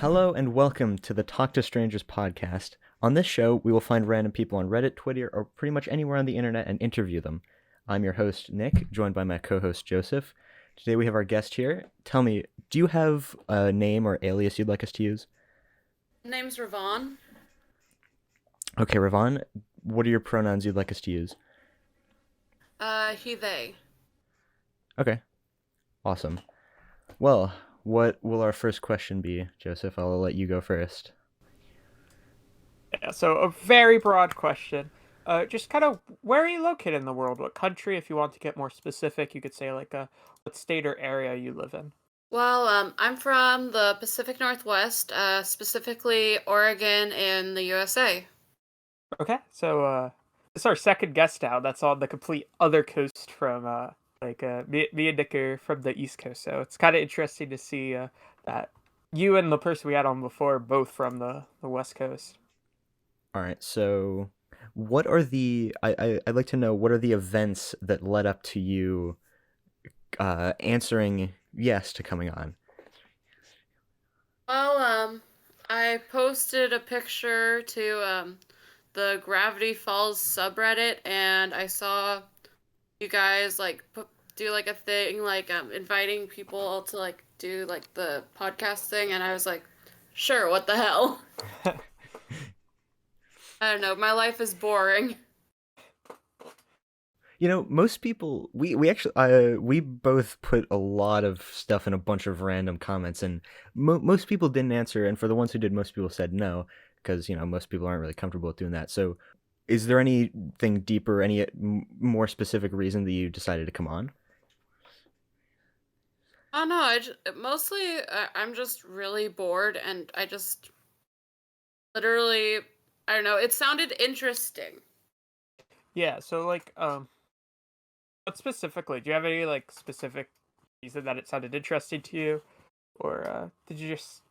Hello and welcome to the Talk to Strangers podcast. On this show, we will find random people on Reddit, Twitter, or pretty much anywhere on the internet and interview them. I'm your host, Nick, joined by my co host, Joseph. Today we have our guest here. Tell me, do you have a name or alias you'd like us to use? Name's Revan. Okay, Revan, what are your pronouns you'd like us to use? He, they. Okay, awesome. Well, what will our first question be, Joseph? I'll let you go first. Yeah, so a very broad question. Just kind of where are you located in the world? What country? If you want to get more specific, you could say like what state or area you live in. Well, I'm from the Pacific Northwest, specifically Oregon in the USA. Okay, so it's our second guest now. That's on the complete other coast from me and Nick are from the East Coast. So it's kind of interesting to see that you and the person we had on before both from the West Coast. All right, so what are I'd like to know what are the events that led up to you answering yes to coming on? Well, I posted a picture to the Gravity Falls subreddit, and I saw you guys do like a thing like inviting people to like do like the podcast thing, and I was like, sure, what the hell? I don't know, my life is boring. You know, most people we actually we both put a lot of stuff in a bunch of random comments, and most people didn't answer. And for the ones who did, most people said no because most people aren't really comfortable with doing that. So, is there anything deeper, any more specific reason that you decided to come on? Oh no, mostly I'm just really bored, and I just literally, I don't know, it sounded interesting. Yeah, so what specifically? Do you have any like specific reason that it sounded interesting to you, or did you just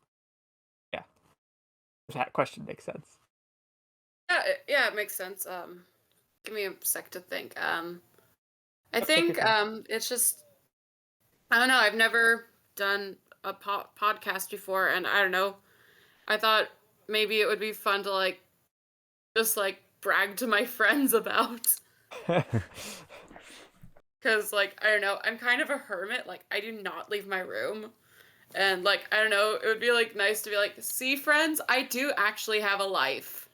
yeah? Does that question make sense? Yeah, yeah, it makes sense. Give me a sec to think. I Take your think time. it's just, I don't know, I've never done a podcast before, and I don't know, I thought maybe it would be fun to like just like brag to my friends about. Because like I don't know, I'm kind of a hermit, like I do not leave my room. And like I don't know, it would be like nice to be like, see friends, I do actually have a life.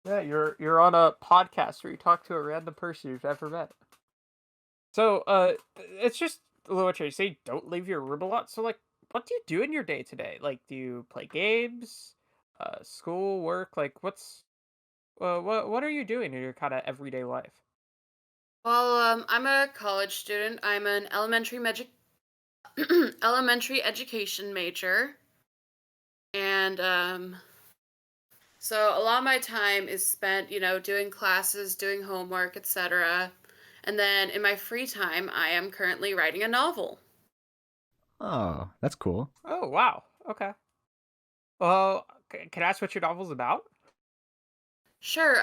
Yeah, you're on a podcast where you talk to a random person you've never met. So, it's just a little interesting. You say don't leave your room a lot. So, like, what do you do in your day to day? Like, do you play games, school, work? Like, what are you doing in your kind of everyday life? Well, I'm a college student. I'm an elementary education major, and so a lot of my time is spent, doing classes, doing homework, etc. And then in my free time, I am currently writing a novel. Oh, that's cool. Oh, wow. Okay. Well, can I ask what your novel's about? Sure,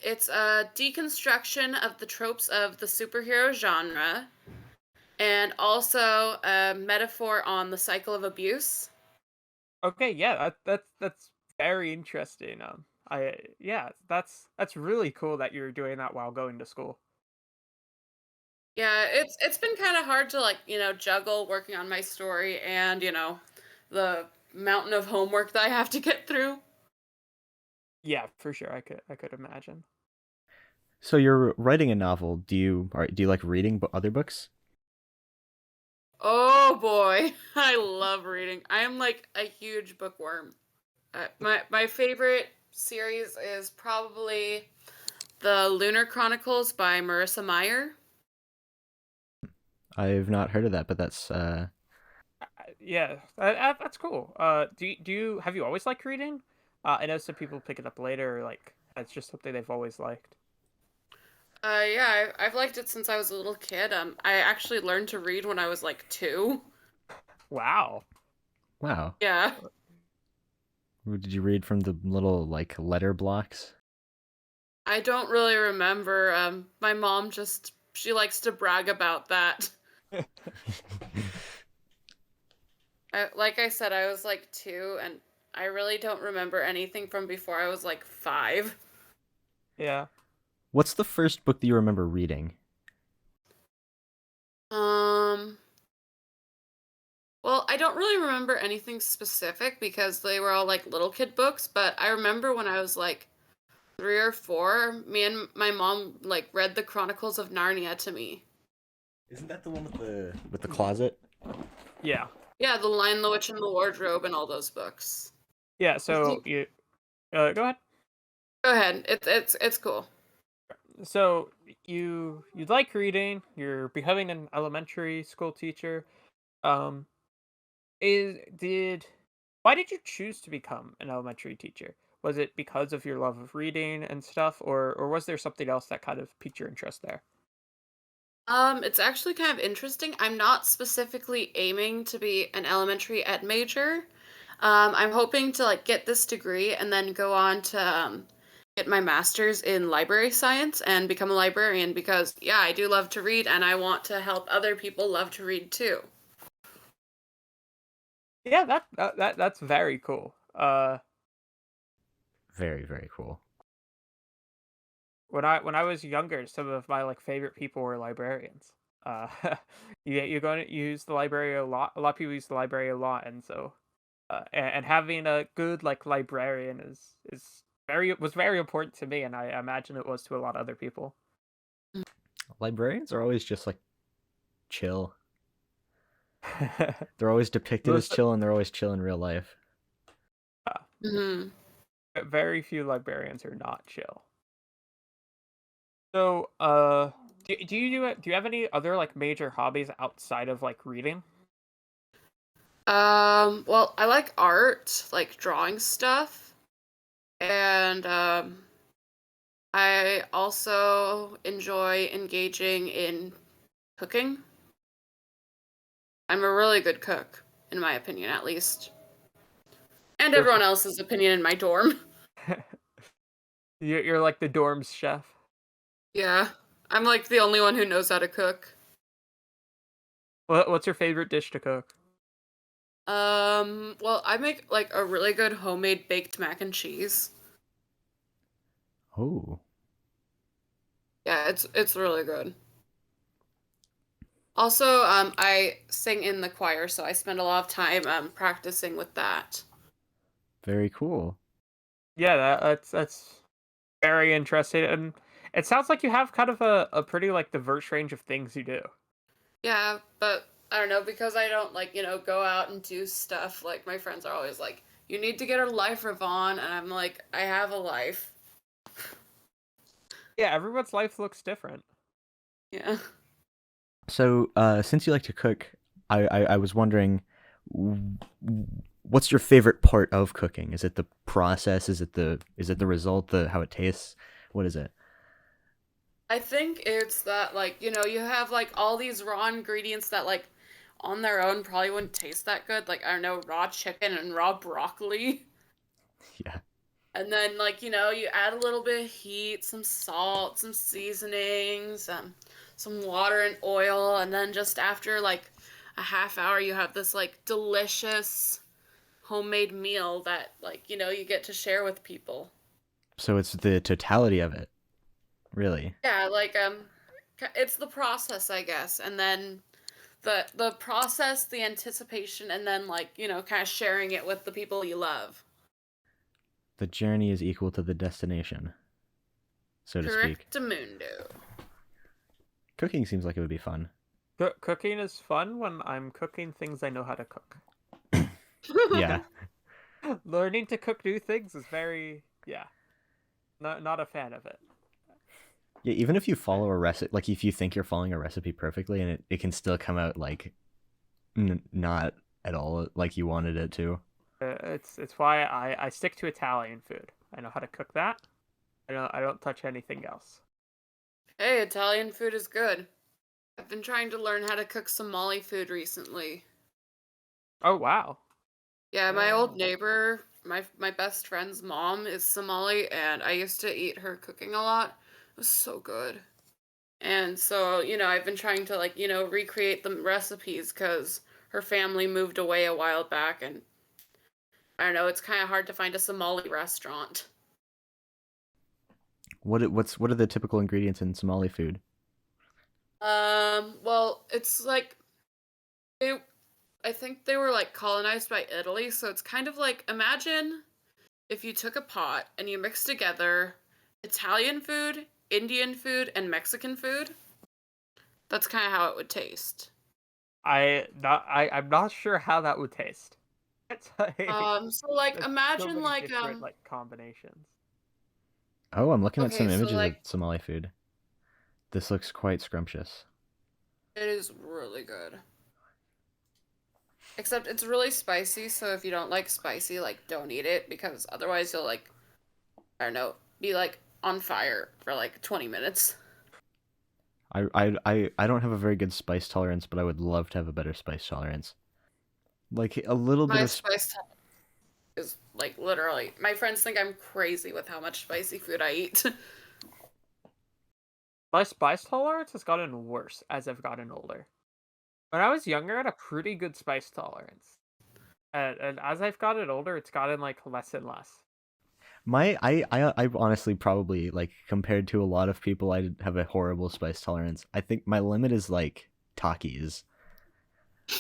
it's a deconstruction of the tropes of the superhero genre, and also a metaphor on the cycle of abuse. Okay, yeah, that's very interesting. Yeah, that's really cool that you're doing that while going to school. Yeah, it's been kind of hard to like, juggle working on my story and, the mountain of homework that I have to get through. Yeah, for sure. I could imagine. So you're writing a novel. Do you like reading other books? Oh boy, I love reading. I am like a huge bookworm. My favorite series is probably The Lunar Chronicles by Marissa Meyer. I've not heard of that, but that's Yeah, that's cool. Do you have you always liked reading? I know some people pick it up later, like that's just something they've always liked. Yeah, I've liked it since I was a little kid. I actually learned to read when I was like 2. Wow. wow. Yeah. Did you read from the little like letter blocks? I don't really remember. My mom just, she likes to brag about that. Like I said, I was like 2, and I really don't remember anything from before I was like 5. Yeah. What's the first book that you remember reading? Um, well, I don't really remember anything specific because they were all like little kid books, but I remember when I was like 3 or 4, me and my mom like read the Chronicles of Narnia to me. Isn't that the one with the closet? Yeah. Yeah, The Lion, the Witch, and the Wardrobe, and all those books. Yeah. I So think. you go ahead. Go ahead. It's cool. So you like reading. You're becoming an elementary school teacher. Um, is did why did you choose to become an elementary teacher? Was it because of your love of reading and stuff, or was there something else that kind of piqued your interest there? It's actually kind of interesting. I'm not specifically aiming to be an elementary ed major. I'm hoping to like get this degree and then go on to get my master's in library science and become a librarian because yeah, I do love to read and I want to help other people love to read too. Yeah, that's very cool. Very, very cool. When I was younger, some of my like favorite people were librarians. Uh, you're going to use the library a lot. A lot of people use the library a lot, and so and having a good like librarian is very important to me, and I imagine it was to a lot of other people. Librarians are always just like chill. They're always depicted as Most chill, and they're always chill in real life. Hmm. very few librarians are not chill. So, do you have any other like major hobbies outside of like reading? Well, I like art, like drawing stuff, and I also enjoy engaging in cooking. I'm a really good cook, in my opinion, at least. And everyone Perfect. else's opinion in my dorm. You're like the dorm's chef. Yeah. I'm like the only one who knows how to cook. What's your favorite dish to cook? Well, I make like a really good homemade baked mac and cheese. Oh, Yeah, it's really good. Also, I sing in the choir, so I spend a lot of time practicing with that. very cool. Yeah, that's very interesting, and it sounds like you have kind of a pretty like diverse range of things you do. Yeah, but I don't know because I don't like, go out and do stuff. Like my friends are always like, "You need to get a life, Ravon," and I'm like, "I have a life." Yeah, everyone's life looks different. Yeah. So, since you like to cook, I was wondering, w- what's your favorite part of cooking? Is it the process? Is it the result? The how it tastes? What is it? I think it's that like, you have like all these raw ingredients that like on their own probably wouldn't taste that good. Like I don't know, raw chicken and raw broccoli. Yeah, And then like, you add a little bit of heat, some salt, some seasonings, some water and oil, and then just after like a half hour you have this like delicious homemade meal that like, you get to share with people. so it's the totality of it, really. Yeah, like it's the process, I guess, and then the process, the anticipation, and then like, kind of sharing it with the people you love. The journey is equal to the destination, so to speak. Correctamundo. Cooking seems like it would be fun. Cooking is fun when I'm cooking things I know how to cook. Yeah. Learning to cook new things is very yeah, not a fan of it. Yeah, even if you follow a recipe, like if you think you're following a recipe perfectly and it can still come out like not at all like you wanted it to. It's why I stick to Italian food. I know how to cook that. I don't touch anything else. Hey, Italian food is good. I've been trying to learn how to cook Somali food recently. Oh wow. Yeah, my old Oh. neighbor, my best friend's mom is Somali, and I used to eat her cooking a lot. It was so good. And so, I've been trying to like, recreate the recipes because her family moved away a while back, and I don't know, it's kind of hard to find a Somali restaurant. What are the typical ingredients in Somali food? Well, it's like they, I think they were like colonized by Italy, so it's kind of like imagine if you took a pot and you mixed together Italian food, Indian food, and Mexican food. That's kind of how it would taste. I'm not sure how that would taste. It's like So like there's so imagine many like different like combinations. Oh, I'm looking at some okay, so images of like Somali food. This looks quite scrumptious. it is really good. Except it's really spicy, so if you don't like spicy, like don't eat it because otherwise you'll like I don't know, be like on fire for like 20 minutes. I don't have a very good spice tolerance, but I would love to have a better spice tolerance. Like a little bit My of spice tolerance is like literally. My friends think I'm crazy with how much spicy food I eat. My spice tolerance has gotten worse as I've gotten older. When I was younger, I had a pretty good spice tolerance, and as I've gotten older, it's gotten like less and less. I honestly probably like compared to a lot of people I have a horrible spice tolerance. I think my limit is like Takis.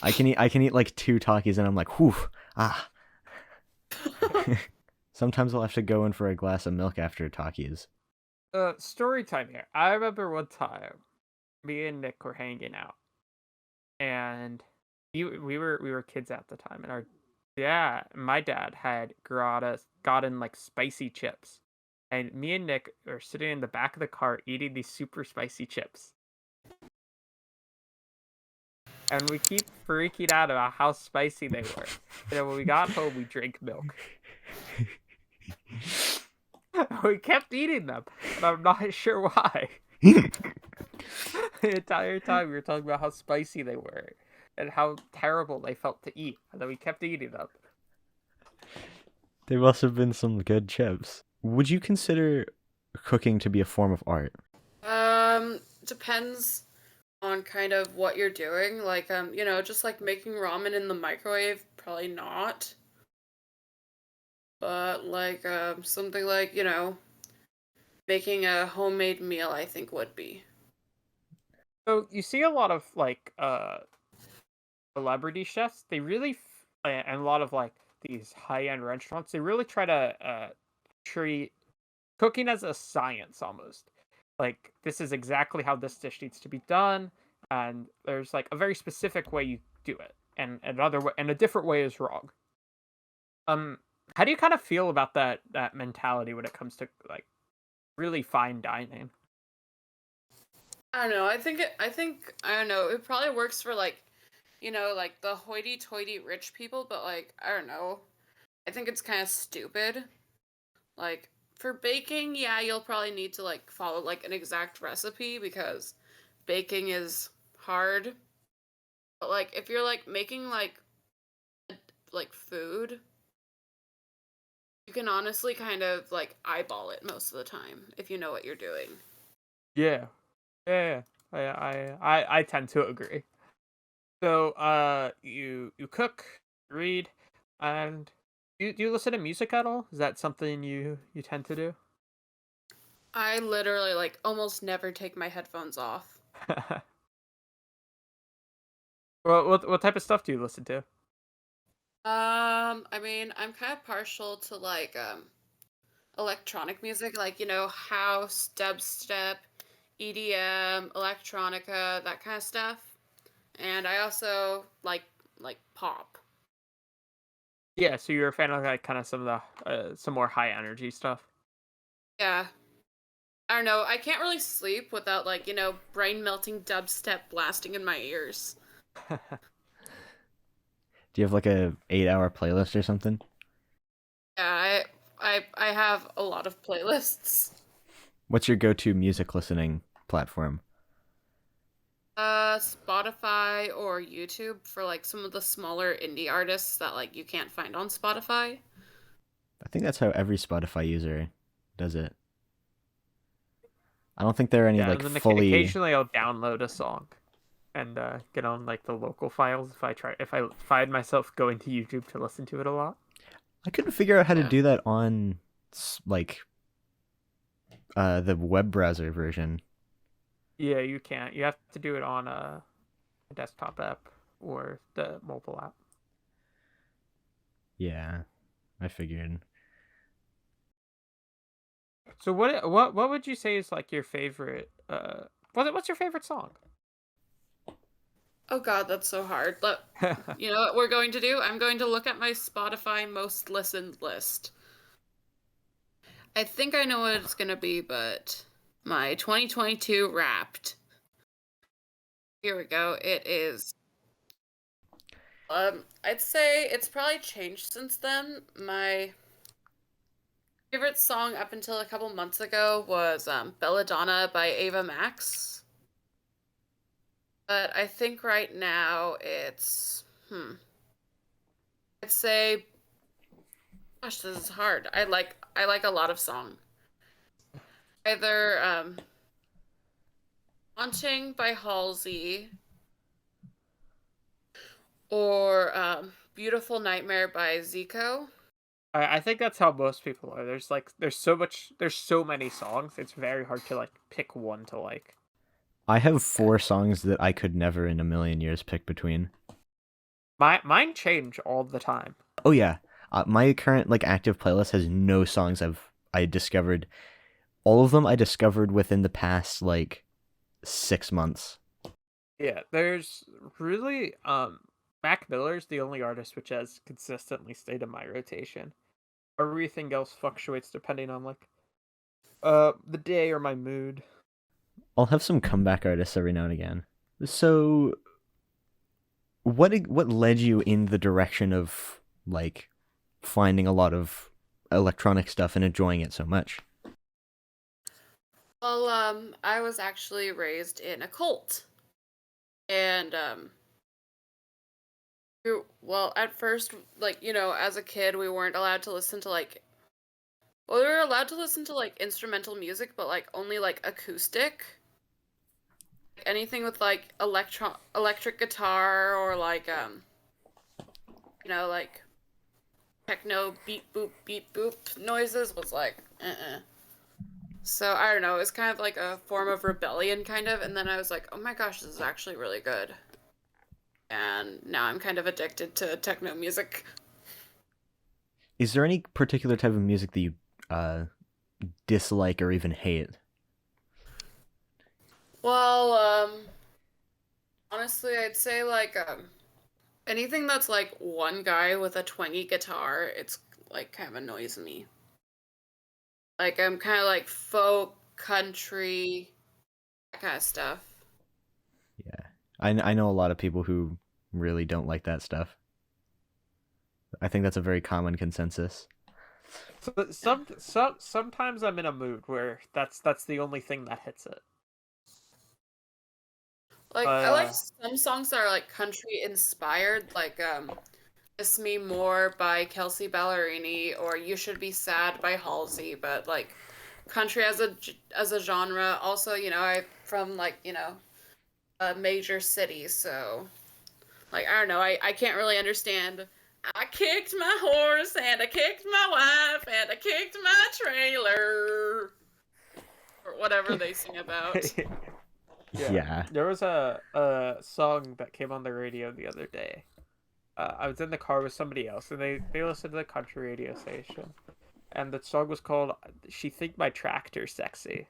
I can eat like two Takis and I'm like, whew, ah. Sometimes I'll have to go in for a glass of milk after Takis. Story time here. I remember one time, me and Nick were hanging out, and we were kids at the time, and my dad had gotten like spicy chips, and me and Nick are sitting in the back of the car eating these super spicy chips, and we keep freaking out about how spicy they were. And then when we got home, we drank milk. We kept eating them, and I'm not sure why. The entire time we were talking about how spicy they were and how terrible they felt to eat, and then we kept eating them. They must have been some good chips. Would you consider cooking to be a form of art? Depends on kind of what you're doing. Like, just like making ramen in the microwave, probably not. But like, something like, making a homemade meal, I think would be. So you see a lot of like celebrity chefs. They really and a lot of like these high-end restaurants. They really try to treat cooking as a science almost. Like this is exactly how this dish needs to be done, and there's like a very specific way you do it, and another way, and a different way is wrong. Um, how do you kind of feel about that mentality when it comes to like really fine dining? I don't know. I don't know. It probably works for like, like the hoity-toity rich people, but like, I don't know. I think it's kind of stupid. Like for baking, yeah, you'll probably need to like follow like an exact recipe because baking is hard. But like if you're like making like food, you can honestly kind of like eyeball it most of the time if you know what you're doing. Yeah, yeah, I tend to agree. So, you cook, read, and do you listen to music at all? Is that something you tend to do? I literally like almost never take my headphones off. Well, what type of stuff do you listen to? I mean, I'm kind of partial to like electronic music, like house, dubstep, EDM, electronica, that kind of stuff. And I also like pop. Yeah, so you're a fan of like kind of some of the some more high energy stuff. Yeah. I don't know. I can't really sleep without like, brain melting dubstep blasting in my ears. Do you have like a 8-hour playlist or something? Yeah, I have a lot of playlists. What's your go-to music listening platform? Spotify or YouTube for like some of the smaller indie artists that like you can't find on Spotify. I think that's how every Spotify user does it. I don't think there are any Yeah, like and then fully. occasionally I'll download a song, and get on like the local files if I find myself going to YouTube to listen to it a lot. I couldn't figure out how to Yeah. do that on like the web browser version. Yeah, you can't. You have to do it on a desktop app or the mobile app. Yeah, I figured. So what would you say is like your favorite what's your favorite song? Oh God, that's so hard. But you know what we're going to do? I'm going to look at my Spotify most listened list. I think I know what it's gonna be, but my 2022 Wrapped. Here we go. It is. I'd say it's probably changed since then. My favorite song up until a couple months ago was Belladonna by Ava Max. But I think right now it's I'd say gosh, this is hard. I like a lot of song. Either Haunting by Halsey or Beautiful Nightmare by Zico. I think that's how most people are. There's so many songs. It's very hard to like pick one to like. I have 4 songs that I could never in a million years pick between. Mine change all the time. Oh yeah, my current like active playlist has no songs I discovered. All of them I discovered within the past like 6 months. Yeah, there's really Mac Miller's the only artist which has consistently stayed in my rotation. Everything else fluctuates depending on like the day or my mood. I'll have some comeback artists every now and again. So, what led you in the direction of like finding a lot of electronic stuff and enjoying it so much? Well, I was actually raised in a cult. And well, at first, like, as a kid, we weren't allowed to listen to we were allowed to listen to like instrumental music, but like only like acoustic. Anything with like electric guitar or like like techno beep boop noises was like So I don't know, it was kind of like a form of rebellion kind of, and then I was like, "Oh my gosh, this is actually really good." And now I'm kind of addicted to techno music. Is there any particular type of music that you dislike or even hate? Well, honestly, I'd say like anything that's like one guy with a twangy guitar, it's like kind of annoys me. Like I'm kind of like folk, country, that kind of stuff. Yeah, I know a lot of people who really don't like that stuff. I think that's a very common consensus. So sometimes I'm in a mood where that's the only thing that hits it. Like I like some songs that are like country inspired, like "Miss Me More" by Kelsey Ballerini or "You Should Be Sad" by Halsey. But like country as a genre, also I from like a major city, so like I don't know, I can't really understand. I kicked my horse and I kicked my wife and I kicked my trailer or whatever they sing about. Yeah. There was a song that came on the radio the other day. I was in the car with somebody else, and they listened to the country radio station, and the song was called "She Think My Tractor Sexy."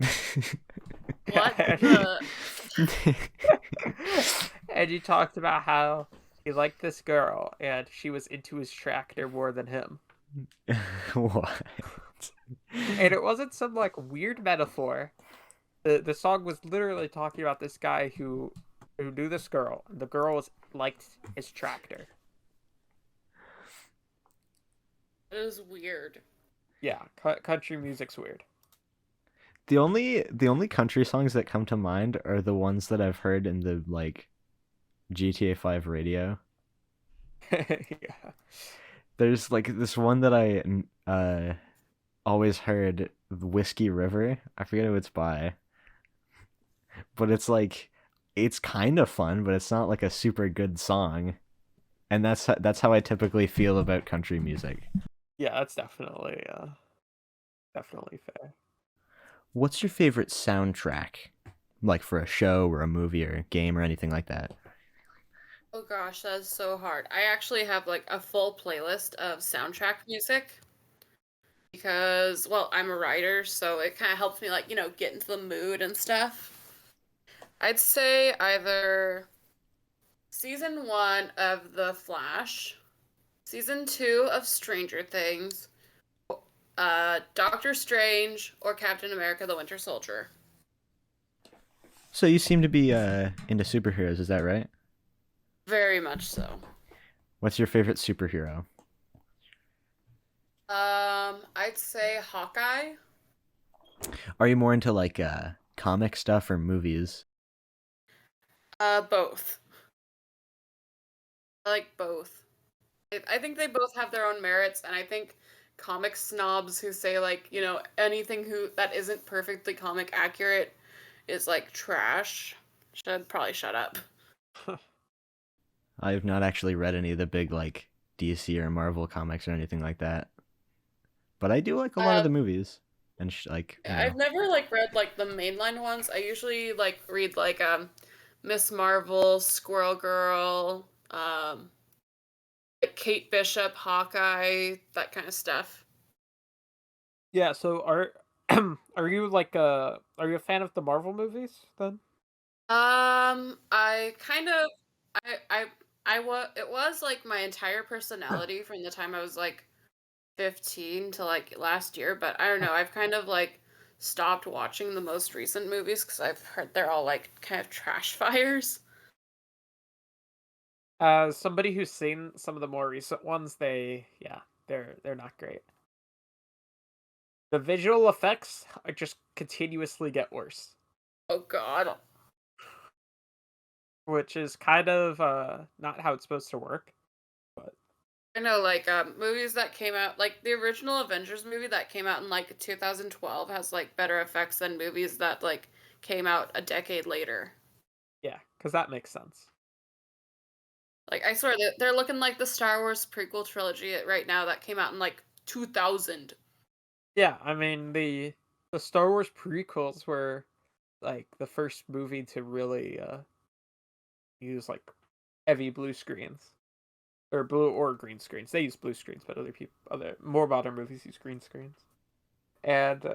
What and, the? and he talked about how he liked this girl, and she was into his tractor more than him. What? And it wasn't some like weird metaphor. The song was literally talking about this guy who knew this girl. The girl liked his tractor. It is weird. Yeah, country music's weird. The only country songs that come to mind are the ones that I've heard in the like GTA 5 radio. Yeah. There's like this one that I always heard, Whiskey River. I forget who it's by. But it's like it's kind of fun, but it's not like a super good song. And that's how I typically feel about country music. Yeah, that's definitely fair. What's your favorite soundtrack? Like for a show or a movie or a game or anything like that? Oh gosh, that is so hard. I actually have like a full playlist of soundtrack music because, well, I'm a writer, so it kind of helps me like, get into the mood and stuff. I'd say either season 1 of The Flash, season 2 of Stranger Things, Doctor Strange, or Captain America: The Winter Soldier. So you seem to be into superheroes, is that right? Very much so. What's your favorite superhero? I'd say Hawkeye. Are you more into like comic stuff or movies? Both. I like both. I think they both have their own merits, and I think comic snobs who say like, anything who that isn't perfectly comic accurate is like trash should probably shut up. I've not actually read any of the big like DC or Marvel comics or anything like that, but I do like a lot of Uh, the movies and like I've never like read like the mainline ones. I usually like read like Miss Marvel, Squirrel Girl, like Kate Bishop, Hawkeye, that kind of stuff. Yeah, so are are you are you a fan of the Marvel movies then? I kind of, it was like my entire personality from the time I was like 15 to like last year, but I don't know. I've kind of like stopped watching the most recent movies because I've heard they're all like kind of trash fires. As somebody who's seen some of the more recent ones, they're not great. The visual effects are just continuously get worse, Oh God. which is kind of not how it's supposed to work. But I know, like movies that came out, like the original Avengers movie that came out in like 2012 has like better effects than movies that like came out a decade later. yeah, because that makes sense. Like I swear they're looking like the Star Wars prequel trilogy right now that came out in like 2000. Yeah, I mean the Star Wars prequels were like the first movie to really use like heavy blue screens or blue or green screens. They use blue screens, but other more modern movies use green screens. And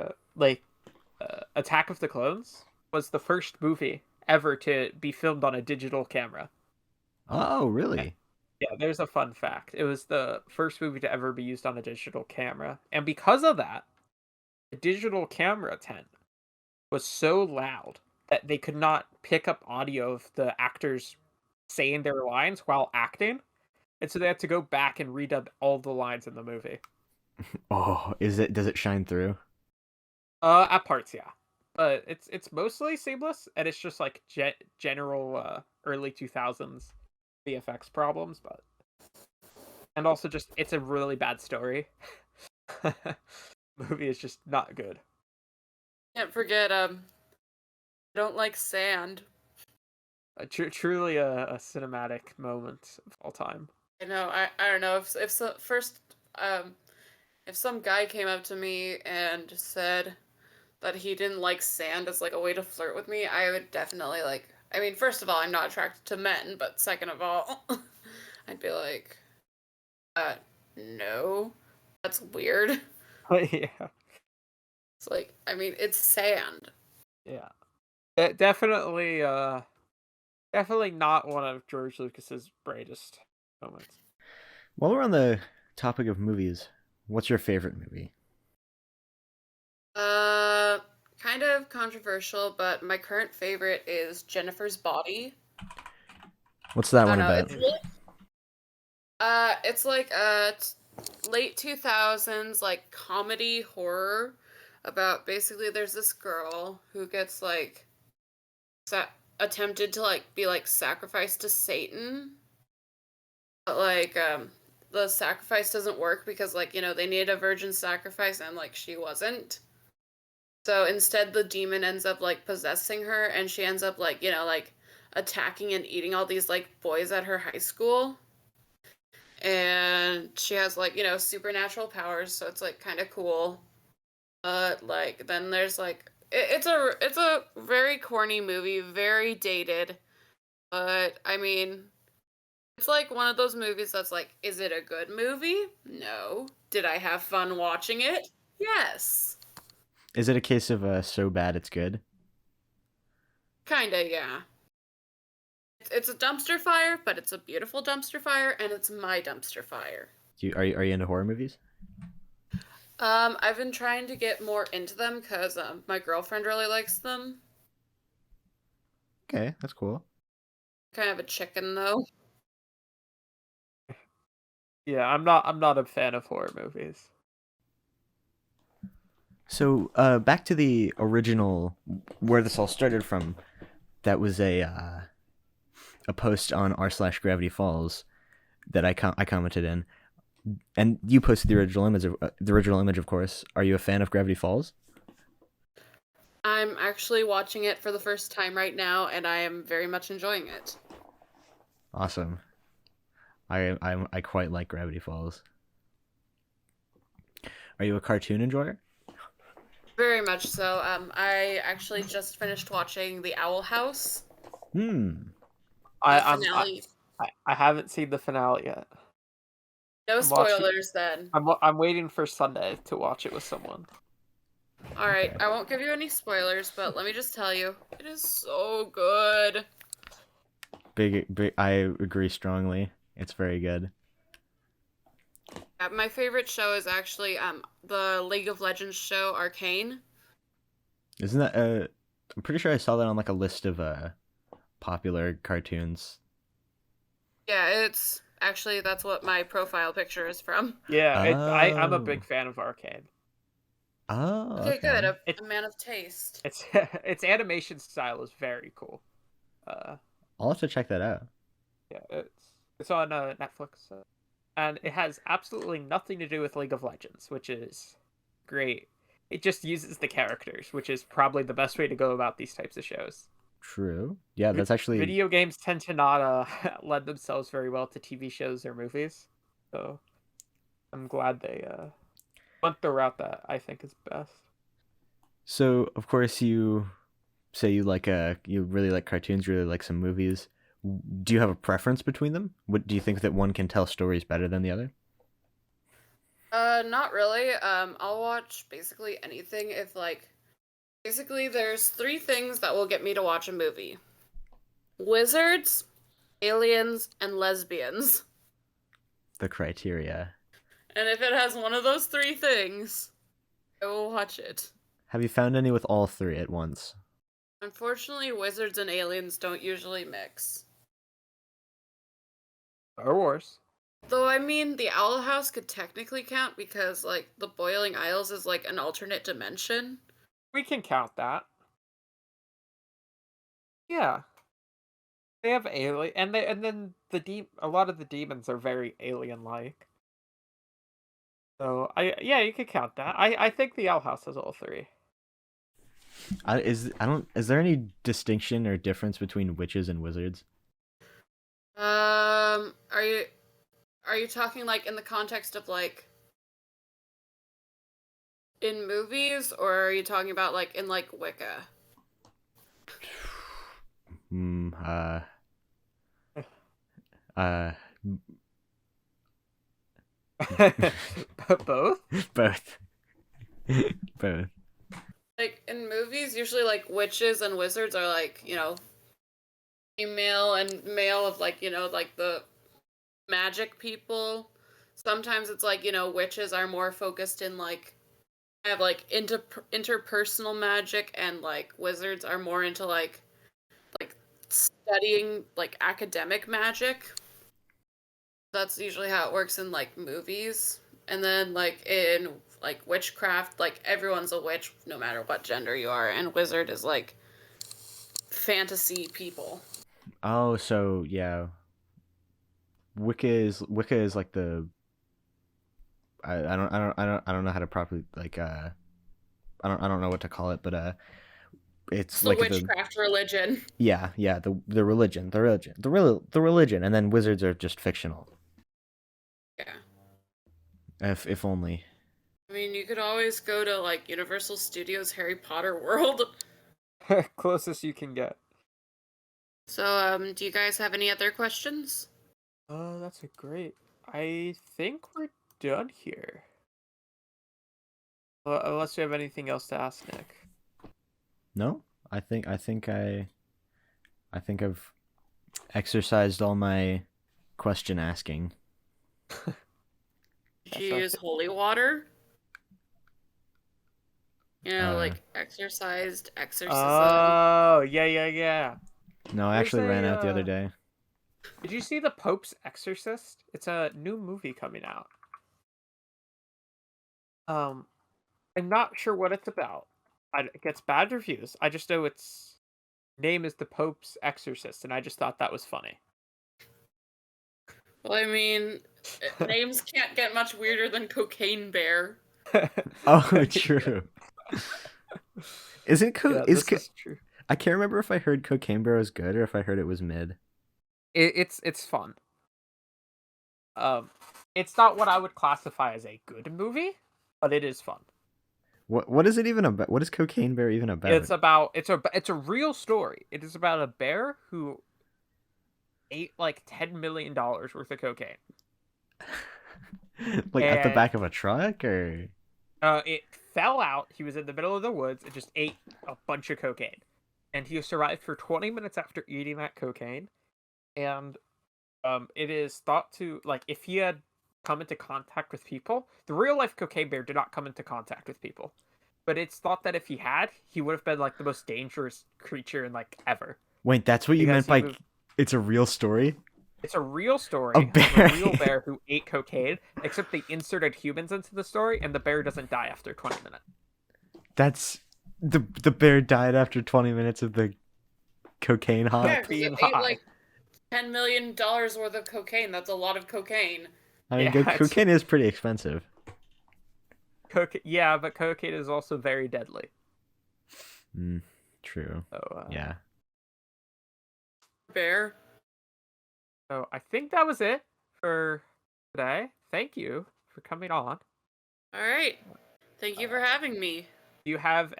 Attack of the Clones was the first movie ever to be filmed on a digital camera. Oh, Yeah, really? yeah, there's a fun fact. It was the first movie to ever be used on a digital camera. And because of that, the digital camera tent was so loud that they could not pick up audio of the actors saying their lines while acting. And so they had to go back and redub all the lines in the movie. Oh, does it shine through? At parts, yeah. But it's mostly seamless, and it's just like general early 2000s VFX problems, but and also just it's a really bad story. Movie is just not good. Can't forget I don't like sand. Truly a cinematic moment of all time. I know. I don't know if so, first if some guy came up to me and said that he didn't like sand as like a way to flirt with me, I would definitely like. I mean, first of all, I'm not attracted to men, but second of all, I'd be like, uh, no, that's weird. Yeah, It's like, I mean, it's sand. yeah. Definitely definitely not one of George Lucas's brightest moments. While we're on the topic of movies, what's your favorite movie? Uh, Kind of controversial, but my current favorite is Jennifer's Body. What's that I don't one know. about? It's like late 2000s like comedy horror about basically there's this girl who gets like sa attempted to like be like sacrificed to Satan, but like the sacrifice doesn't work because like they need a virgin sacrifice and like she wasn't. So instead the demon ends up like possessing her and she ends up like like attacking and eating all these like boys at her high school. And she has like, supernatural powers, so it's like kind of cool. But like then there's like it's a very corny movie, very dated, but I mean, it's like one of those movies that's like, is it a good movie? No. Did I have fun watching it? Yes. Is it a case of so bad it's good? Kinda, yeah. It's a dumpster fire, but it's a beautiful dumpster fire, and it's my dumpster fire. Are you into horror movies? I've been trying to get more into them because my girlfriend really likes them. Okay, that's cool. Kind of a chicken though. Yeah, I'm not a fan of horror movies. So back to the original, where this all started from. That was a post on r/Gravity Falls that I commented in, and you posted the original image, of course. Are you a fan of Gravity Falls? I'm actually watching it for the first time right now, and I am very much enjoying it. Awesome. I quite like Gravity Falls. Are you a cartoon enjoyer? Very much so. I actually just finished watching The Owl House. Hmm. I The I'm finale. I haven't seen the finale yet. No I'm watching. spoilers then. I'm waiting for Sunday to watch it with someone. Alright, Okay. I won't give you any spoilers, but let me just tell you, it is so good. Big. I agree strongly. It's very good. My favorite show is actually the League of Legends show Arcane. Isn't that I'm pretty sure I saw that on like a list of popular cartoons. Yeah, it's actually that's what my profile picture is from. Yeah, I'm a Oh. big fan of Arcade. Oh, Okay, good. okay. It A man of taste. it's its animation style is very cool. Uh, I'll have to check that out. yeah, it's on Netflix, and it has absolutely nothing to do with League of Legends, which is great. It just uses the characters, which is probably the best way to go about these types of shows. True. Yeah, that's actually Video games tend to not lend themselves very well to TV shows or movies, so I'm glad they went the route that I think is best. so. Of course, you say you really like cartoons, you really like some movies. Do you have a preference between them? What do you think that one can tell stories better than the other? Not really. I'll watch basically anything if like basically there's three things that will get me to watch a movie. Wizards, aliens, and lesbians. The criteria. And if it has one of those three things, I will watch it. Have you found any with all three at once? Unfortunately, wizards and aliens don't usually mix. Star Wars. Though I mean, the Owl House could technically count because like the Boiling Isles is like an alternate dimension. We can count that. Yeah, they have alien, and then a lot of the demons are very alien-like. So yeah, you could count that. I think the Owl House has all three. Is there any distinction or difference between witches and wizards? Are you talking like in the context of like in movies, or are you talking about like in like Wicca? Hmm. Uh. Both. Both. Both. Like in movies, usually like witches and wizards are like, female and male of like, like the magic people. Sometimes it's like, witches are more focused in like have like interpersonal magic, and like wizards are more into like studying like academic magic. That's usually how it works in like movies. And then like in like witchcraft, like everyone's a witch no matter what gender you are, and wizard is like fantasy people. Oh, so yeah, Wicca is like the I don't know how to properly like I don't know what to call it, but it's It's the like the witchcraft religion. yeah, the religion, and then wizards are just fictional. Yeah. If only. I mean, you could always go to like Universal Studios Harry Potter World. Closest you can get. So, do you guys have any other questions? Oh, that's a great. I think we're done here. Well, unless you have anything else to ask, Nick. No, I think I've exercised all my question asking. Did Yeah, you so I use think. holy water? You know, Uh, like exorcism. Oh, yeah. no, I There's actually ran a. out the other day. Did you see The Pope's Exorcist? It's a new movie coming out. Um, I'm not sure what it's about. It gets bad reviews. I just know its name is The Pope's Exorcist, and I just thought that was funny. Well, I mean, names can't get much weirder than Cocaine Bear. Oh, true. Is it Yeah, this is true. I can't remember if I heard Cocaine Bear was good or if I heard it was mid. It's fun. Um, it's not what I would classify as a good movie, but it is fun. What is it even about? What is Cocaine Bear even about? It's a real story. It is about a bear who ate like $10 million worth of cocaine. Like at the And back of a truck or it fell out. He was in the middle of the woods and just ate a bunch of cocaine. And he survived for 20 minutes after eating that cocaine. And it is thought to, like, if he had come into contact with people, the real life cocaine bear did not come into contact with people. But it's thought that if he had, he would have been like the most dangerous creature in like ever. wait, that's what you Because meant he by moved. it's a real story? It's a real A story of bear. a real bear who ate cocaine, except they inserted humans into the story, and the bear doesn't die after 20 minutes. That's the bear died after 20 minutes of the cocaine hop. Yeah, because Being it ate high. like $10 million worth of cocaine. That's a lot of cocaine. I mean, Yeah, cocaine is pretty expensive. Yeah, but cocaine is also very deadly. True. So, Yeah. Bear. So I think that was it for today. Thank you for coming on. All right. Thank you for having me. Do you have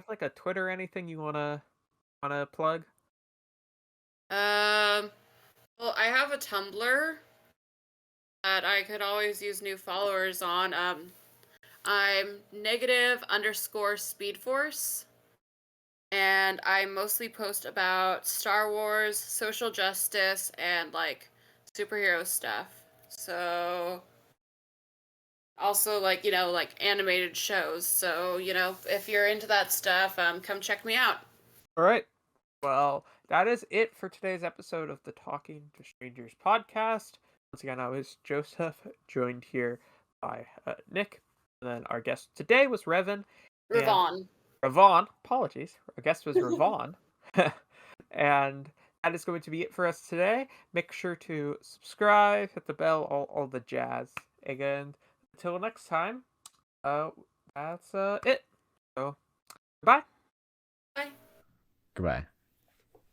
like a Twitter or anything you wanna plug? Well, I have a Tumblr that I could always use new followers on. I'm negative_speedforce, and I mostly post about Star Wars, social justice, and like superhero stuff. So also like, like animated shows. So, if you're into that stuff, come check me out. All right. Well, that is it for today's episode of the Talking to Strangers podcast. Once again, I was Joseph, joined here by Nick, and then our guest today was Revan. Revan. Revan, apologies. Our guest was Revan. And that is going to be it for us today. Make sure to subscribe, hit the bell, all the jazz. And until next time, that's it. So, goodbye. Bye. Goodbye.